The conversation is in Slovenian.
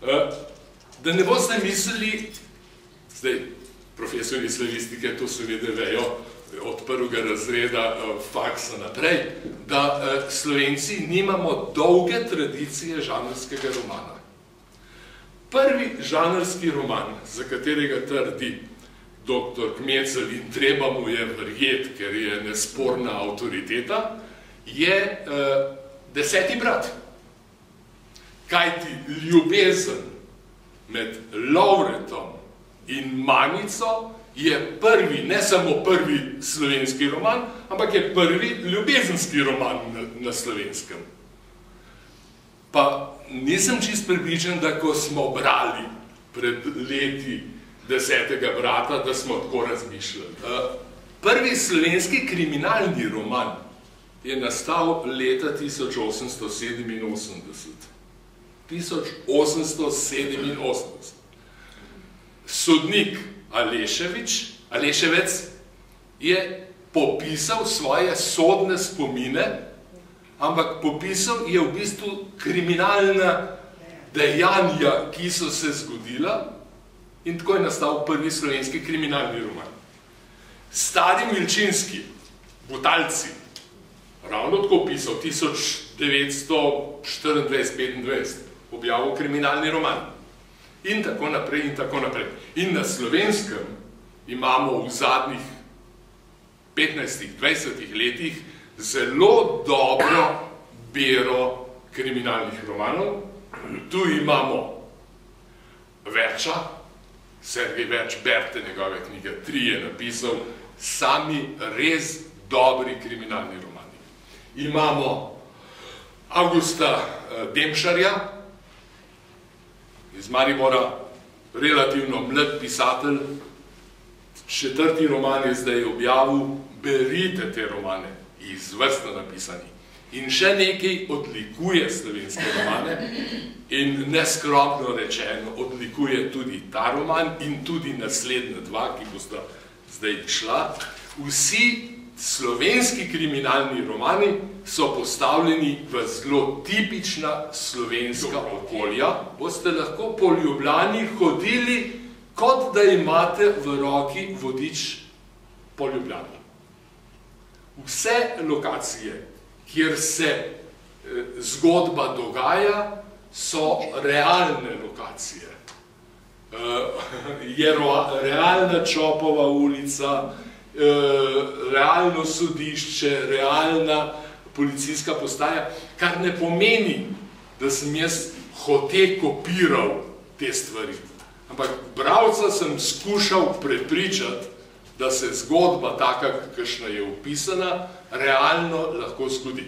Da ne boste mislili, zdaj, profesori slavistike to seveda vejo od prvega razreda faksa naprej, da Slovenci nimamo dolge tradicije žanrskega romana. Prvi žanrski roman, za katerega trdi dr. Kmecel in treba mu je verjeti, ker je nesporna avtoriteta, je Deseti brat. Kajti ljubezen med Lovretom in Manico je prvi, ne samo prvi slovenski roman, ampak je prvi ljubezenski roman na slovenskem. Pa nisem čist pripričan, da ko smo brali pred leti Desetega brata, da smo tako razmišljali. Prvi slovenski kriminalni roman je nastal leta 1887. 1887. Sodnik Aleševec je popisal svoje sodne spomine, ampak popisal je v bistvu kriminalna dejanja, ki so se zgodila, in tako je nastal prvi slovenski kriminalni roman. Stari Milčinski, Butalci, ravno tako pisal, 1924-25, objavil kriminalni roman. In tako naprej, in tako naprej. In na slovenskem imamo v zadnjih 15-20 letih zelo dobro bero kriminalnih romanov. Tu imamo Verča, Sergej Verč, berte njegove knjige, 3 je napisal, sami res dobri kriminalni romani. Imamo Avgusta Demšarja, iz Maribora, relativno mlad pisatelj, 4. roman je zdaj objavil, berite te romane, izvrstno napisani. In še nekaj odlikuje slovenske romane in neskromno rečeno odlikuje tudi ta roman in tudi naslednja 2, ki bosta zdaj šla. Vsi slovenski kriminalni romani so postavljeni v zelo tipična slovenska okolja. Boste lahko po Ljubljani hodili, kot da imate v roki vodič po Ljubljani. Vse lokacije, kjer se zgodba dogaja, so realne lokacije. Je realna Čopova ulica, realno sodišče, realna policijska postaja, kar ne pomeni, da sem jaz hote kopiral te stvari. Ampak bralca sem skušal prepričati, da se zgodba taka, kakšna je opisana, realno lahko zgodi.